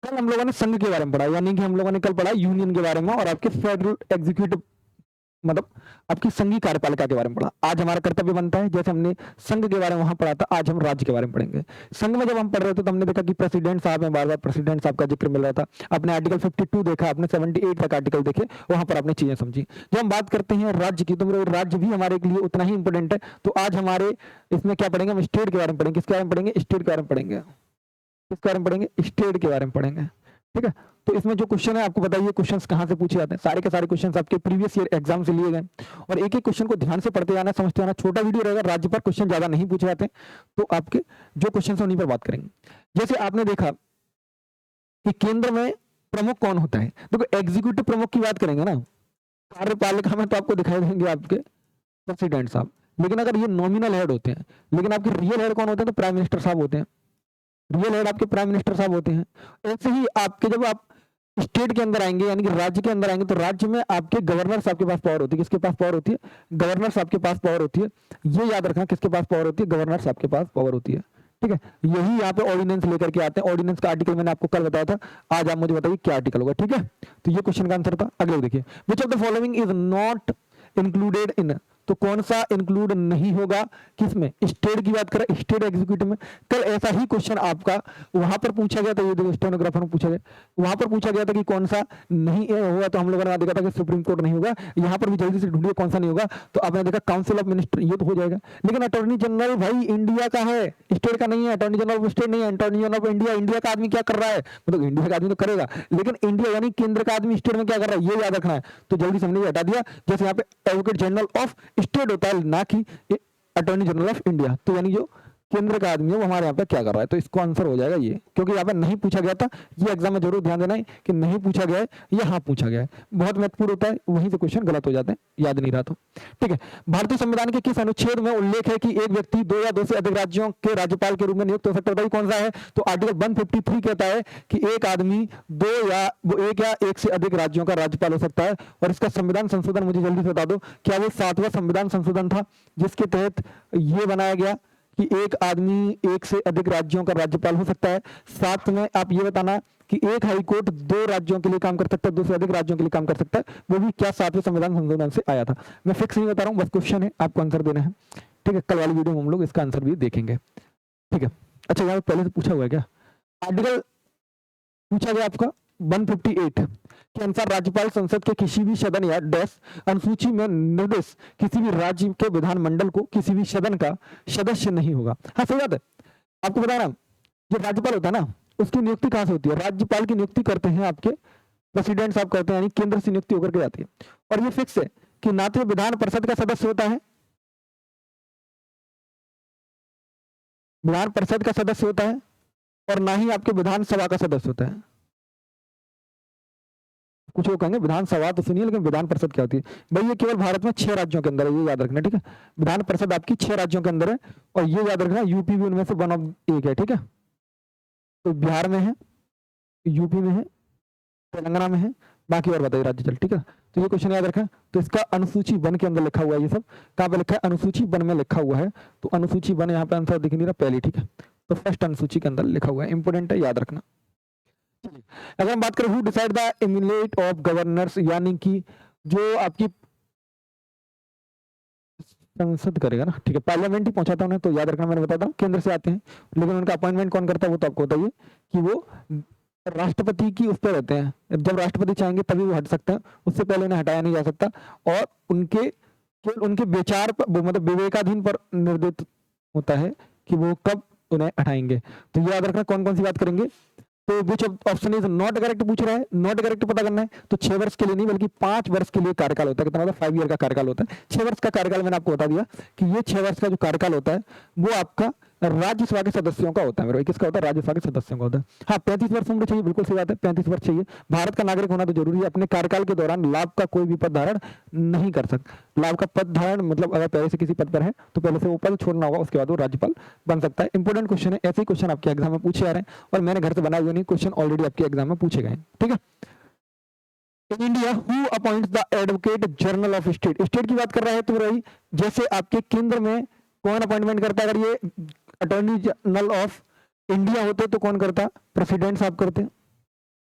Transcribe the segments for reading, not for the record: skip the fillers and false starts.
कल हम लोगों ने संघ के बारे में पढ़ा, यानी कि हम लोगों ने कल पढ़ा यूनियन के बारे में और आपके फेडरल एग्जीक्यूटिव मतलब आपकी संघीय कार्यपालिका के बारे में पढ़ा। आज हमारा कर्तव्य बनता है, जैसे हमने संघ के बारे में वहां पढ़ा था, आज हम राज्य के बारे में पढ़ेंगे। संघ में जब हम पढ़ रहे थे तो हमने देखा कि प्रेसिडेंट साहब हैं, बार बार प्रेसिडेंट साहब का जिक्र मिल रहा था। आपने आर्टिकल 52 देखा, आपने 78 तक आर्टिकल देखे, वहां पर आपने चीजें समझी। जब हम बात करते हैं राज्य की, तो राज्य भी हमारे लिए उतना ही इंपॉर्टेंट है। तो आज हमारे इसमें क्या पढ़ेंगे, हम स्टेट के बारे में पढ़ेंगे। किसके बारे में पढ़ेंगे, स्टेट के बारे में पढ़ेंगे। किसके बारे में पढ़ेंगे, स्टेट के बारे में पढ़ेंगे। ठीक है, तो इसमें जो क्वेश्चन है आपको बताइए क्वेश्चंस कहां से पूछे जाते हैं। सारे के सारे क्वेश्चंस आपके प्रीवियस ईयर एग्जाम से लिए गए और एक एक क्वेश्चन को ध्यान से पढ़ते जाना, समझते जाना। छोटा वीडियो रहेगा, राज्य पर क्वेश्चन ज्यादा नहीं पूछे जाते, तो आपके जो क्वेश्चन है उन्हीं पर बात करेंगे। जैसे आपने देखा कि केंद्र में प्रमुख कौन होता है, देखो एग्जीक्यूटिव प्रमुख की बात करेंगे ना, कार्यपालिका में तो आपको दिखाई देंगे आपके प्रेसिडेंट साहब, लेकिन अगर ये नॉमिनल हेड होते हैं, लेकिन आपके रियल हेड कौन होते हैं, तो प्राइम मिनिस्टर साहब होते हैं। रियल हेड आपके प्राइम मिनिस्टर साहब होते हैं। ऐसे ही आपके जब आप स्टेट के अंदर आएंगे, यानी कि राज्य के अंदर आएंगे, तो राज्य में आपके गवर्नर साहब के पास पावर होती है। किसके पास पावर होती है, गवर्नर साहब के पास पावर होती है। ये याद रखना, किसके पास पावर होती है, गवर्नर साहब के पास पावर होती है। ठीक है, यही यहाँ पे ऑर्डिनेंस लेकर के आते हैं। ऑर्डिनेंस का आर्टिकल मैंने आपको कल बताया था, आज आप मुझे बताइए क्या आर्टिकल होगा। ठीक है, तो ये क्वेश्चन का आंसर था। अगले देखिए, which of the following is not included in, तो कौन सा इंक्लूड नहीं होगा किसमें, स्टेट की बात करें, स्टेट एग्जीक्यूटिव में। कल ऐसा ही क्वेश्चन आपका वहां पर पूछा गया था, ये देखो स्टेनोग्राफर में पूछा गया, वहां पर पूछा गया था कि कौन सा नहीं होगा, तो हम लोगों ने देखा था कि सुप्रीम कोर्ट नहीं होगा। यहाँ पर भी जल्दी से ढूंढिए कौन सा नहीं होगा, तो आपने देखा काउंसिल ऑफ मिनिस्टर, ये तो हो जाएगा। लेकिन अटॉर्नी जनरल भाई इंडिया का है, स्टेट का नहीं है। अटॉर्नी जनरल ऑफ स्टेट नहीं है, attorney general of India. India का आदमी क्या कर रहा है, मतलब इंडिया का आदमी तो करेगा, लेकिन इंडिया यानी केंद्र का आदमी स्टेट में क्या कर रहा है, ये याद रखना है। तो जल्दी से हमने हटा दिया। जैसे यहाँ पे एडवोकेट जनरल ऑफ स्टेट होता है, ना कि अटॉर्नी जनरल ऑफ इंडिया। तो यानी जो केंद्र का आदमी है वो हमारे यहाँ पे क्या कर रहा है, तो इसको आंसर हो जाएगा ये, क्योंकि यहाँ पे नहीं पूछा गया था। ये एग्जाम में जरूर ध्यान देना है कि नहीं पूछा गया है, ये हाँ पूछा गया है। बहुत महत्वपूर्ण होता है, वहीं से क्वेश्चन गलत हो जाते हैं, याद नहीं रहा तो। ठीक है, भारतीय संविधान के किस अनुच्छेद में उल्लेख है कि एक व्यक्ति 2 या 2 से अधिक राज्यों के राज्यपाल के रूप में नियुक्त हो सकता है, कौन सा है, तो आर्टिकल 153 कहता है कि एक आदमी 1 से अधिक राज्यों का राज्यपाल हो सकता है। और इसका संविधान संशोधन मुझे जल्दी से बता दो, क्या वो 7वां संविधान संशोधन था जिसके तहत ये बनाया गया कि एक आदमी 1 से अधिक राज्यों का राज्यपाल हो सकता है। साथ में आप ये बताना कि एक हाईकोर्ट 2 राज्यों के लिए काम कर सकता है, 2 से अधिक राज्यों के लिए काम कर सकता है, वो भी क्या 7वें संविधान संशोधन से आया था। मैं फिक्स नहीं बता रहा हूँ, बस क्वेश्चन है, आपको आंसर देना है। ठीक है, कल वाली वीडियो में हम लोग इसका आंसर भी देखेंगे। ठीक है, अच्छा यहाँ पहले से पूछा हुआ है क्या, आर्टिकल पूछा गया आपका 158 के अनुसार राज्यपाल संसद के किसी भी सदन या डैश अनुसूची में निर्देश किसी भी राज्य के विधानमंडल को किसी भी सदन का सदस्य नहीं होगा। हाँ सही बात है, आपको बता रहा हूं, जो राज्यपाल होता है ना, उसकी नियुक्ति कहां से होती है, राज्यपाल की नियुक्ति करते हैं आपके प्रेसिडेंट साहब करते हैं, यानी केंद्र से नियुक्ति होकर के जाती है। और ये फिक्स है कि ना तो विधान परिषद का सदस्य होता है, विधान परिषद का सदस्य होता है, और ना ही आपके विधानसभा का सदस्य होता है। कुछ लोग कहेंगे विधानसभा तो सुनिए, लेकिन विधान परिषद क्या होती है भाई, ये केवल भारत में 6 राज्यों के अंदर है, ये याद रखना। ठीक है, विधान परिषद आपकी 6 राज्यों के अंदर है, और ये याद रखना यूपी भी उनमें से वन ऑफ एक है। ठीक है, तो बिहार में है, यूपी में है, तेलंगाना में है, बाकी और बताइए राज्य चल। ठीक है, तो ये क्वेश्चन याद रखें। तो इसका अनुसूची 1 के अंदर लिखा हुआ है, ये सब कहाँ पे लिखा है, अनुसूची 1 में लिखा हुआ है। तो अनुसूची 1 यहाँ पे आंसर दिख नहीं रहा पहले। ठीक है, तो फर्स्ट अनुसूची के अंदर लिखा हुआ है, इंपोर्टेंट है, याद रखना। अगर हम बात करें who decide the emulate of governors, यानी कि जो आपकी संसद करेगा ना, ठीक है, पार्लियामेंट ही पहुंचाता उन्हें, तो याद रखना, मैंने बताया था केंद्र से आते हैं, लेकिन उनका अपॉइंटमेंट कौन करता है वो तो आपको बताइए कि वो राष्ट्रपति की उस पर रहते हैं। जब राष्ट्रपति चाहेंगे तभी वो हट सकते हैं, उससे पहले उन्हें हटाया नहीं जा सकता। और उनके विचार पर, मतलब विवेकाधीन पर निर्देशित होता है कि वो कब उन्हें हटाएंगे। तो याद रखना कौन कौन सी बात करेंगे। तो which option is not correct पूछ रहा है, नॉट करेक्ट पता करना है, तो 6 वर्ष के लिए नहीं बल्कि 5 वर्ष के लिए कार्यकाल होता है। कितना होता है, 5 ईयर का कार्यकाल होता है। 6 वर्ष का कार्यकाल मैंने आपको बता दिया कि ये 6 वर्ष का जो कार्यकाल होता है वो आपका राज्यसभा के सदस्यों का होता है। मेरे किसका होता है, राज्यसभा के सदस्यों का होता है। हाँ 35 वर्ष उम्र चाहिए, बिल्कुल सही बात है, 35 वर्ष चाहिए। भारत का नागरिक होना तो जरूरी है। अपने कार्यकाल के दौरान लाभ का कोई भी पद धारण नहीं कर सकता। लाभ का पद धारण मतलब अगर पहले से किसी पद पर है तो पहले से वो पद छोड़ना होगा, उसके बाद वो राज्यपाल बन सकता है। इंपोर्टेंट क्वेश्चन है, ऐसे ही क्वेश्चन आपके एग्जाम में पूछे जा रहे हैं और मैंने घर से बनाए हुए नहीं, क्वेश्चन ऑलरेडी आपके एग्जाम में पूछे गए। ठीक है, in India who appoints the advocate general of state, state की बात कर रहा है तो रही, जैसे आपके केंद्र में कौन अपॉइंटमेंट करता है, अगर ये अटॉर्नी जनरल ऑफ इंडिया होते तो कौन करता, प्रेसिडेंट साहब करते।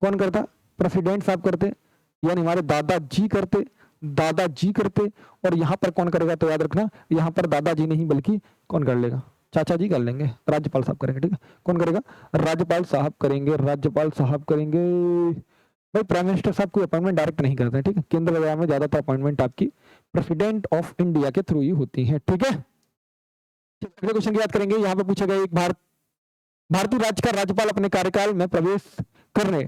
कौन करता? प्रेसिडेंट साहब करते, यानी हमारे दादाजी करते, दादाजी करते। और यहाँ पर कौन करेगा? तो याद रखना यहाँ पर दादाजी नहीं बल्कि कौन कर लेगा? चाचा जी कर लेंगे, राज्यपाल साहब करेंगे। ठीक है, कौन करेगा? राज्यपाल साहब करेंगे, राज्यपाल साहब करेंगे। भाई प्राइम मिनिस्टर साहब कोई अपॉइंटमेंट डायरेक्ट नहीं करते हैं, ठीक है। केंद्र वगैरह में ज्यादातर अपॉइंटमेंट आपकी प्रेसिडेंट ऑफ इंडिया के थ्रू ही होती है, ठीक है। अगले क्वेश्चन की बात करेंगे। यहाँ पे पूछा गया, एक भारतीय राज्य का राज्यपाल अपने कार्यकाल में प्रवेश करने,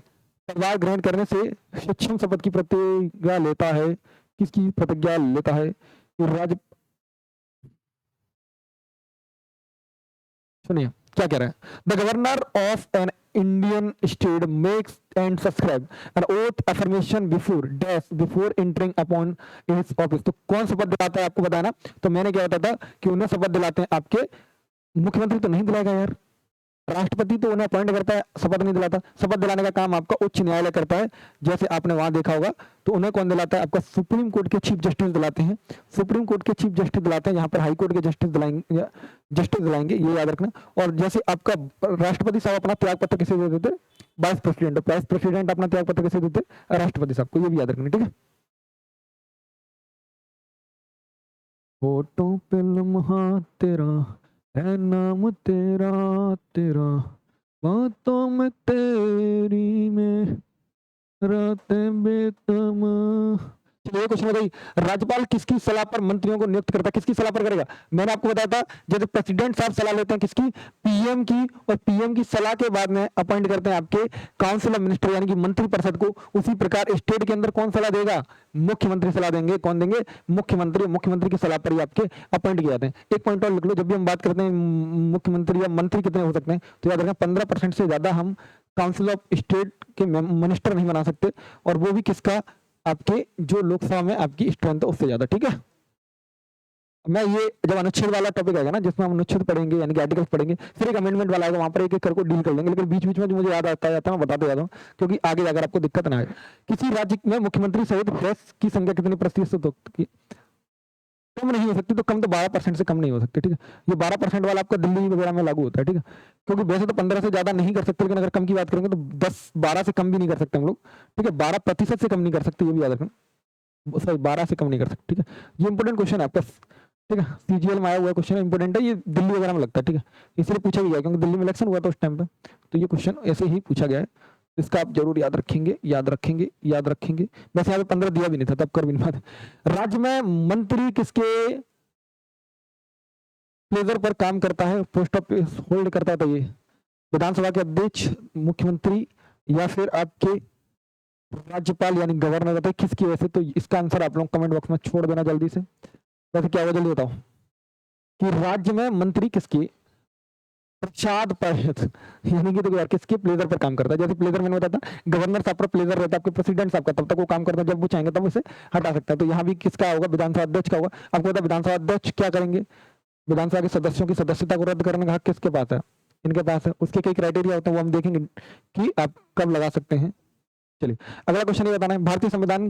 पदभार ग्रहण करने से सक्षम शपथ की प्रतिज्ञा लेता है। किसकी प्रतिज्ञा लेता है? राज्य, सुनिए क्या कह रहा है। The governor of an Indian state makes and subscribe N oath affirmation before dash before entering upon his office. तो कौन शपथ दिलाता है आपको बताना। तो मैंने क्या बताया था कि उन्हें शपथ दिलाते हैं आपके मुख्यमंत्री तो नहीं दिलाएगा यार, राष्ट्रपति तो उन्हें अपॉइंट करता है, शपथ नहीं दिलाता। शपथ दिलाने का काम आपका उच्च न्यायालय करता है, जैसे आपने वहां देखा होगा। तो उन्हें कौन दिलाता है? आपका सुप्रीम कोर्ट के चीफ जस्टिस दिलाते हैं, सुप्रीम कोर्ट के चीफ जस्टिस दिलाते हैं। यहाँ पर हाई कोर्ट के जस्टिस दिलाएंगे, ये याद रखना। और जैसे आपका राष्ट्रपति साहब अपना त्याग पत्र किसे दे देते? Vice president. वाइस प्रेसिडेंट अपना त्याग पत्र किसे देते? राष्ट्रपति साहब को, ये भी याद रखना, ठीक है। फोटो पे लम्हा तेरा है, नाम तेरा तेरा, बातों में तेरी में रातें बेतम। चलिए क्वेश्चन बताइए, राज्यपाल किसकी सलाह पर मंत्रियों को नियुक्त करता है? किसकी सलाह पर करेगा? मैंने आपको बताया था जैसे प्रेसिडेंट साहब सलाह लेते हैं किसकी? पीएम की। और पीएम की सलाह के बाद में अपॉइंट करते हैं आपके काउंसिल ऑफ मिनिस्टर यानी कि मंत्री परिषद को। उसी प्रकार स्टेट के अंदर कौन सलाह देगा? मुख्यमंत्री सलाह देंगे। कौन देंगे? मुख्यमंत्री। मुख्यमंत्री की सलाह पर ही आपके अपॉइंट किए जाते हैं। एक पॉइंट और लिख लो, जब भी हम बात करते हैं मुख्यमंत्री या मंत्री कितने हो सकते हैं, तो याद रखना 15% से ज्यादा हम काउंसिल ऑफ स्टेट के मिनिस्टर नहीं बना सकते, और वो भी किसका? आपके जो लोकसभा में आपकी स्ट्रेंथ है उससे ज्यादा, ठीक है। मैं ये जब अनुच्छेद वाला टॉपिक आएगा ना, जिसमें हम अनुच्छेद पढ़ेंगे यानी कि आर्टिकल्स पढ़ेंगे, फिर एक अमेंडमेंट वाला आएगा, वहां पर एक एक करके डील कर लेंगे। लेकिन बीच बीच में जो मुझे याद आता है मैं बताते जाता हूँ, क्योंकि आगे जाकर आपको दिक्कत ना आए। किसी राज्य में मुख्यमंत्री सहित प्रेस की संख्या कितनी प्रतिशत होती? कम नहीं हो सकती। तो कम तो 12% से कम नहीं हो सकती, ठीक है। ये 12% वाला आपका दिल्ली वगैरह में लागू होता है, ठीक है। क्योंकि वैसे तो 15 से ज्यादा नहीं कर सकते, लेकिन अगर कम की बात करेंगे तो 10-12 से कम भी नहीं कर सकते हम लोग, ठीक है। 12% से कम नहीं कर सकते, ये भी याद रखना। सॉरी 12 से कम नहीं कर सकते, ठीक है। ये इंपोर्टेंट क्वेश्चन है आपका, ठीक है। सीजीएल में आया हुआ क्वेश्चन है, इंपोर्टेंट है ये, दिल्ली वगैरह में लगता है, ठीक है। इसलिए पूछा गया क्योंकि दिल्ली में इलेक्शन हुआ था उस टाइम पे, तो ये क्वेश्चन ऐसे ही पूछा गया है। इसका आप जरूर याद रखेंगे, याद रखेंगे, याद रखेंगे। वैसे यहाँ पे 15 दिया भी नहीं था, तब कर भी नहीं पाते। राज्य में मंत्री किसके प्लेजर पर काम करता है, पोस्ट ऑफिस होल्ड करता है? तो ये विधानसभा के अध्यक्ष, मुख्यमंत्री, या फिर आपके राज्यपाल यानी गवर्नर रहता है, किसकी वजह से? तो इसका आंसर आप लोग कमेंट बॉक्स में छोड़ देना जल्दी से। वैसे क्या होगा जल्दी बताओ, कि राज्य में मंत्री किसकी प्रसाद पर यानी कि तो यार किसके प्लेजर पर काम करता है? जैसे प्लेजर मैंने बताया था, गवर्नर साहब पर प्लेजर रहता है, आपके प्रेसिडेंट साहब का, तब तक वो काम करता है, जब वो चाहेंगे तब उसे हटा सकता है। तो यहाँ भी किसका होगा? विधानसभा अध्यक्ष का होगा। आपको पता है विधानसभा अध्यक्ष क्या करेंगे? विधानसभा के सदस्यों की सदस्यता को रद्द करने का हक किसके पास है? इनके पास है। उसके कई क्राइटेरिया होते हैं, वो हम देखेंगे कि आप कब लगा सकते हैं। चलिए अगला क्वेश्चन ये बताना है, भारतीय संविधान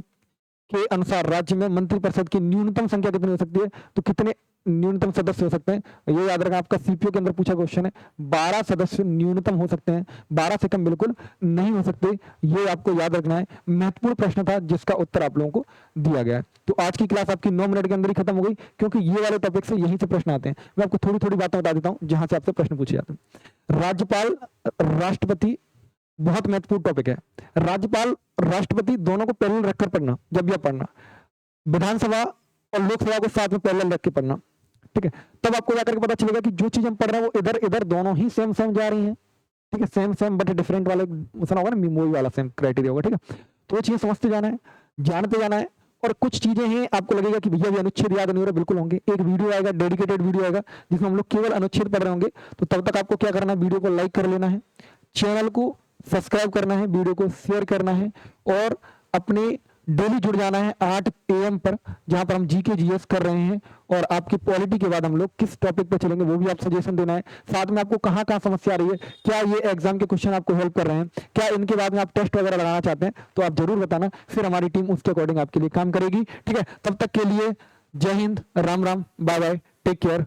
के अनुसार राज्य में मंत्रिपरिषद की न्यूनतम संख्या कितनी हो सकती है? तो कितने न्यूनतम सदस्य हो सकते हैं? ये याद रखना, आपका सीपीओ के अंदर पूछा क्वेश्चन है। 12 सदस्य न्यूनतम हो सकते हैं, 12 से कम बिल्कुल नहीं हो सकते। ये आपको याद रखना है, महत्वपूर्ण प्रश्न था जिसका उत्तर आप लोगों को दिया गया है। तो आज की क्लास आपकी 9 मिनट के अंदर ही खत्म हो गई, क्योंकि ये वाले टॉपिक से यहीं से प्रश्न आते हैं। मैं आपको थोड़ी थोड़ी बातें बता देता हूँ जहां से आपसे प्रश्न पूछे जाते हैं। राज्यपाल, राष्ट्रपति, बहुत महत्वपूर्ण टॉपिक है। राज्यपाल राष्ट्रपति दोनों को पैरेलल रखकर पढ़ना, जब भी आप पढ़ना। विधानसभा और लोकसभा को साथ में पैरेलल रख के पढ़ना, ठीक है। तब आपको जाकर के पता चलेगा कि जो चीज हम पढ़ रहे हैं वो इधर इधर दोनों ही सेम सेम जा रही हैं, ठीक है। सेम सेम बट डिफरेंट वाले सुना होगा ना, मूवी वाला सेम क्राइटेरिया होगा, ठीक है। तो वो चीजें समझते जाना है, जानते जाना है। और कुछ चीजें हैं आपको लगेगा कि भैया भी अनुच्छेद याद नहीं हो रहा, बिल्कुल होंगे। एक वीडियो आएगा, डेडिकेटेड वीडियो आएगा, जिसमें हम लोग केवल अनुच्छेद पढ़ रहे होंगे। तो तब तक आपको क्या करना है? वीडियो को लाइक कर लेना है, चैनल को सब्सक्राइब करना है, वीडियो को शेयर करना है, और अपने डेली जुड़ जाना है 8 AM पर, जहां पर हम जीके जीएस कर रहे हैं। और आपकी पॉलिटी के बाद हम लोग किस टॉपिक पे चलेंगे वो भी आप सजेशन देना है। साथ में आपको कहाँ कहाँ समस्या आ रही है, क्या ये एग्जाम के क्वेश्चन आपको हेल्प कर रहे हैं, क्या इनके बाद में आप टेस्ट वगैरह लगाना चाहते हैं, तो आप जरूर बताना, फिर हमारी टीम उसके अकॉर्डिंग आपके लिए काम करेगी, ठीक है। तब तक के लिए Jai Hind, Ram Ram, bye bye, take care.